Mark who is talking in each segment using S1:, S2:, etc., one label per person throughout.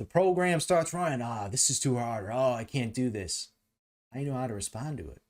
S1: program starts running, this is too hard, or I can't do this. I know how to respond to it.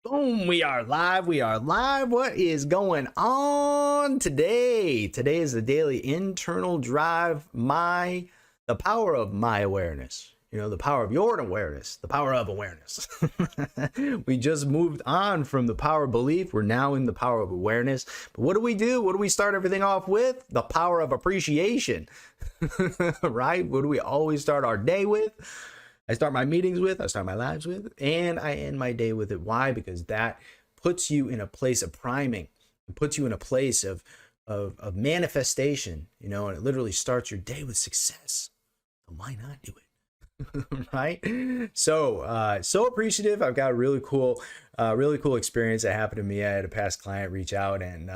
S1: Boom, we are live. What is going on today? Today is the daily internal drive, the power of my awareness. The power of your awareness, the power of awareness. We just moved on from the power of belief. We're now in the power of awareness. But what do we do? What do we start everything off with? The power of appreciation, right? What do we always start our day with? I start my meetings with, I start my lives with, and I end my day with it. Why? Because that puts you in a place of priming. It puts you in a place of manifestation, and it literally starts your day with success. So why not do it? Right? So appreciative. I've got a really cool experience that happened to me. I had a past client reach out and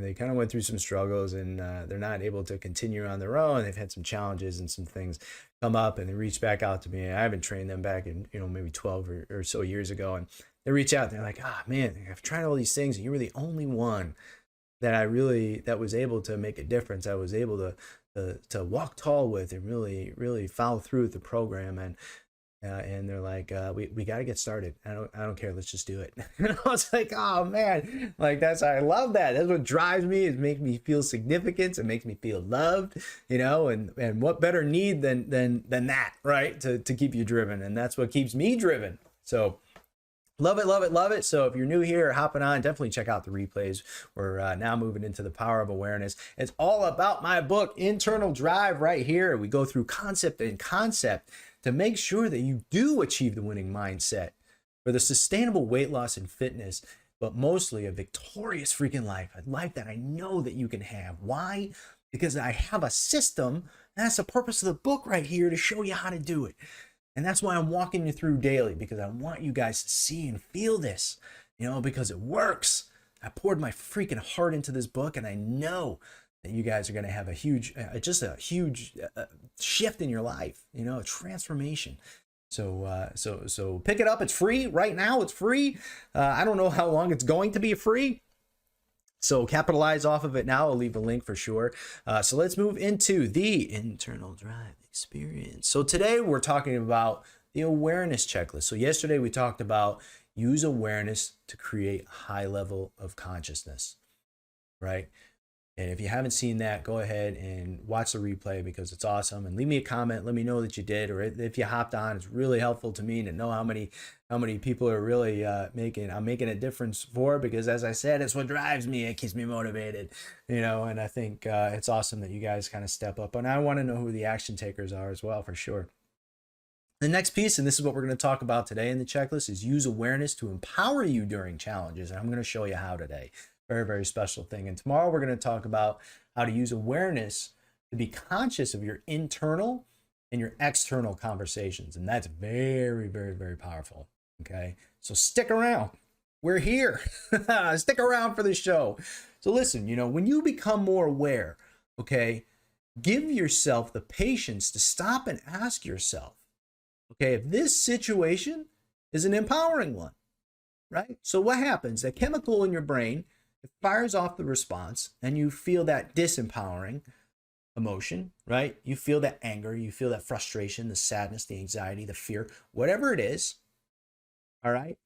S1: they kind of went through some struggles, and they're not able to continue on their own. They've had some challenges and some things come up, and they reached back out to me. I haven't trained them back in, maybe 12 or so years ago. And they reach out and they're like, man, I've tried all these things and you were the only one that was able to make a difference. I was able to walk tall with and really follow through with the program. And they're like, we got to get started. I don't care. Let's just do it. And I was like, oh man, like I love that. That's what drives me. It makes me feel significant. It makes me feel loved, and what better need than that, right? To keep you driven. And that's what keeps me driven. So love it, love it, love it. So if you're new here or hopping on, definitely check out the replays. We're now moving into the power of awareness. It's all about my book, Internal Drive, right here. We go through concept and concept to make sure that you do achieve the winning mindset for the sustainable weight loss and fitness, but mostly a victorious freaking life, a life that I know that you can have. Why? Because I have a system. And that's the purpose of the book right here, to show you how to do it. And that's why I'm walking you through daily, because I want you guys to see and feel this, because it works. I poured my freaking heart into this book, and I know that you guys are going to have a huge shift in your life, a transformation. So pick it up. It's free right now. It's free. I don't know how long it's going to be free. So capitalize off of it now. I'll leave a link for sure. So let's move into the internal drive experience. So today we're talking about the awareness checklist. So yesterday we talked about use awareness to create a high level of consciousness, right? And if you haven't seen that, go ahead and watch the replay, because it's awesome. And leave me a comment. Let me know that you did, or if you hopped on. It's really helpful to me to know how many people are really making a difference for, because as I said, it's what drives me. It keeps me motivated, and I think it's awesome that you guys kind of step up. And I want to know who the action takers are as well, for sure. The next piece, and this is what we're going to talk about today in the checklist, is use awareness to empower you during challenges. And I'm going to show you how today. Very, very special thing. And tomorrow we're going to talk about how to use awareness to be conscious of your internal and your external conversations. And that's very, very, very powerful. Okay. So stick around. We're here. Stick around for the show. So listen, when you become more aware, okay, give yourself the patience to stop and ask yourself, okay, if this situation is an empowering one, right? So what happens? The chemical in your brain, it fires off the response, and you feel that disempowering emotion, right? You feel that anger, you feel that frustration, the sadness, the anxiety, the fear, whatever it is. All right.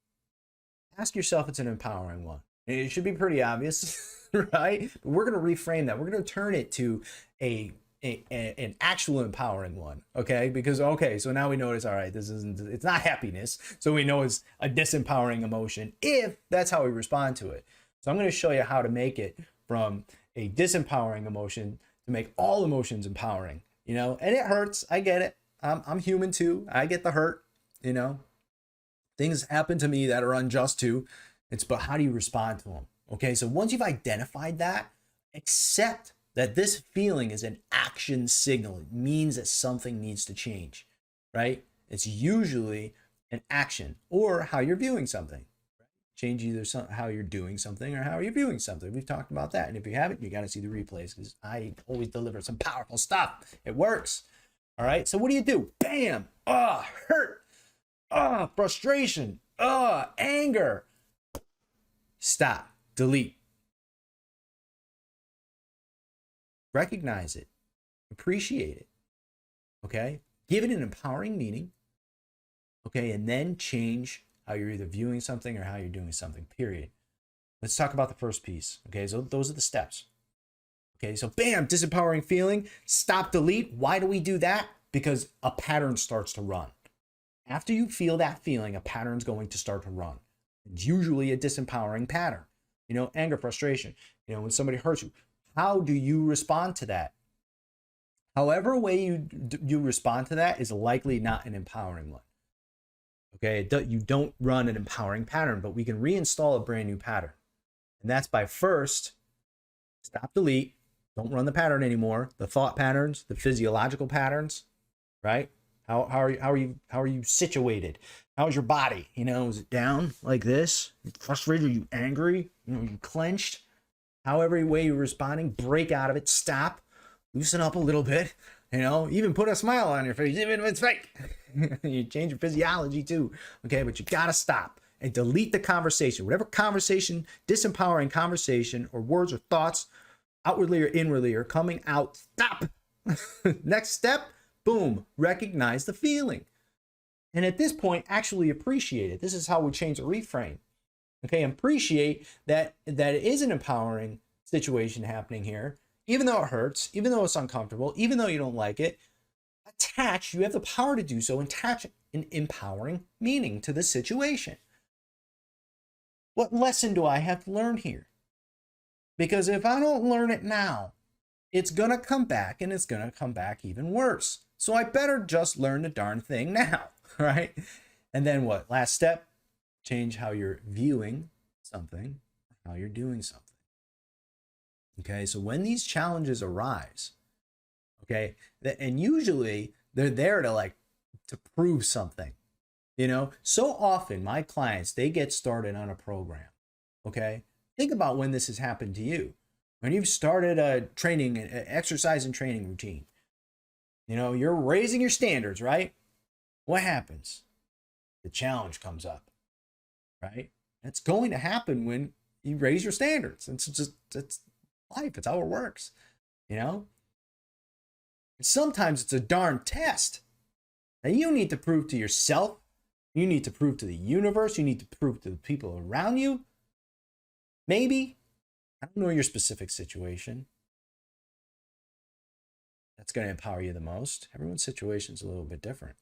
S1: Ask yourself, it's an empowering one. It should be pretty obvious, right? But we're going to reframe that. We're going to turn it to an actual empowering one. Okay. Because, so now we notice, all right, it's not happiness. So we know it's a disempowering emotion if that's how we respond to it. So I'm going to show you how to make it from a disempowering emotion to make all emotions empowering, and it hurts. I get it. I'm human too. I get the hurt, things happen to me that are unjust too. But how do you respond to them? Okay. So once you've identified that, accept that this feeling is an action signal. It means that something needs to change, right? It's usually an action or how you're viewing something. Change either how you're doing something or how you're viewing something. We've talked about that. And if you haven't, you got to see the replays, because I always deliver some powerful stuff. It works. All right. So what do? Bam. Hurt. Frustration. Anger. Stop. Delete. recognize it, appreciate it, okay? Give it an empowering meaning, okay? And then change how you're either viewing something or how you're doing something, period. Let's talk about the first piece, okay? So those are the steps. Okay, so bam, disempowering feeling, stop, delete. Why do we do that? Because a pattern starts to run. After you feel that feeling, a pattern's going to start to run. It's usually a disempowering pattern. You know, anger, frustration, you know, when somebody hurts you. How do you respond to that? However way you respond to that is likely not an empowering one. Okay, you don't run an empowering pattern, but we can reinstall a brand new pattern. And that's by first, stop, delete. Don't run the pattern anymore. The thought patterns, the physiological patterns, right? How are you situated? How's your body? You know, is it down like this? You frustrated? Are you angry? You know, you clenched? However way you're responding, break out of it. Stop. Loosen up a little bit. You know, even put a smile on your face, even if it's fake. You change your physiology too. Okay, but you gotta stop and delete the conversation. Whatever conversation, disempowering conversation, or words or thoughts, outwardly or inwardly, are coming out. Stop. Next step, boom, recognize the feeling. And at this point, actually appreciate it. This is how we change the reframe. Okay, appreciate that it is an empowering situation happening here. Even though it hurts, even though it's uncomfortable, even though you don't like it, you have the power to do so, attach an empowering meaning to the situation. What lesson do I have to learn here? Because if I don't learn it now, it's going to come back, and it's going to come back even worse. So I better just learn the darn thing now, right? And then what? Last step, change how you're viewing something, how you're doing something. Okay, so when these challenges arise, okay, and usually they're there to prove something. You know, so often my clients, they get started on a program. Okay, think about when this has happened to you. When you've started a exercise and training routine, you know, you're raising your standards, right? What happens? The challenge comes up, right? It's going to happen when you raise your standards. It's life. It's how it works, you know? And sometimes it's a darn test. And you need to prove to yourself, you need to prove to the universe, you need to prove to the people around you. Maybe, I don't know your specific situation. That's going to empower you the most. Everyone's situation is a little bit different.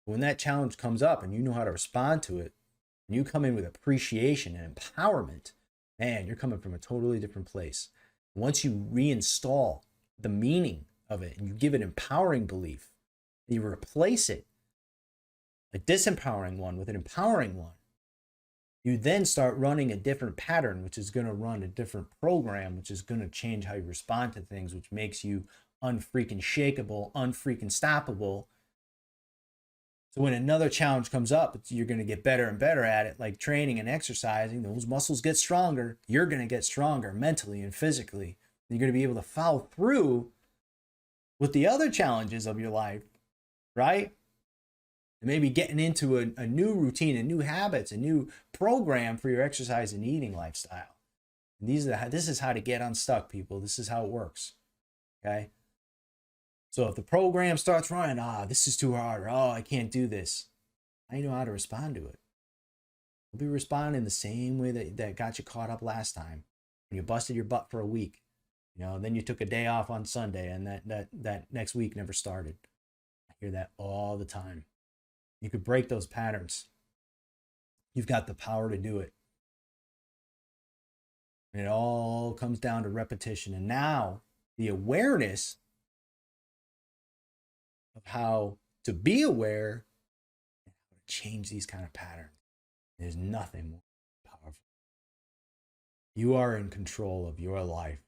S1: When that challenge comes up and you know how to respond to it, and you come in with appreciation and empowerment, man, you're coming from a totally different place. Once you reinstall the meaning of it and you give it empowering belief, and you replace it, a disempowering one, with an empowering one, you then start running a different pattern, which is going to run a different program, which is going to change how you respond to things, which makes you unfreaking shakeable, unfreaking stoppable. So when another challenge comes up, you're going to get better and better at it, like training and exercising. Those muscles get stronger. You're going to get stronger mentally and physically. You're going to be able to follow through with the other challenges of your life, right? And maybe getting into a new routine, a new habits, a new program for your exercise and eating lifestyle. And this is how to get unstuck, people. This is how it works, okay? So if the program starts running, this is too hard, or I can't do this, I know how to respond to it. You'll be responding the same way that got you caught up last time when you busted your butt for a week. You know, then you took a day off on Sunday, and that next week never started. I hear that all the time. You could break those patterns. You've got the power to do it. And it all comes down to repetition. And now the awareness of how to be aware and how to change these kind of patterns. There's nothing more powerful. You are in control of your life.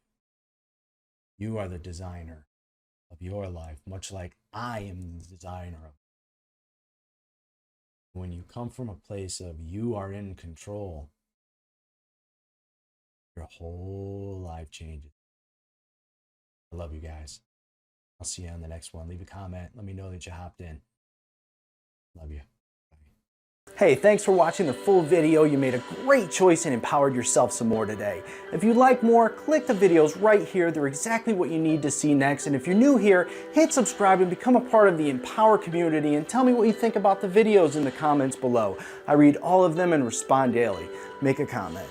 S1: You are the designer of your life, much like I am the designer of it. When you come from a place of you are in control, your whole life changes. I love you guys. I'll see you on the next one. Leave a comment. Let me know that you hopped in. Love you. Hey, thanks for watching the full video. You made a great choice and empowered yourself some more today. If you'd like more, click the videos right here. They're exactly what you need to see next. And if you're new here, hit subscribe and become a part of the Empower community, and tell me what you think about the videos in the comments below. I read all of them and respond daily. Make a comment.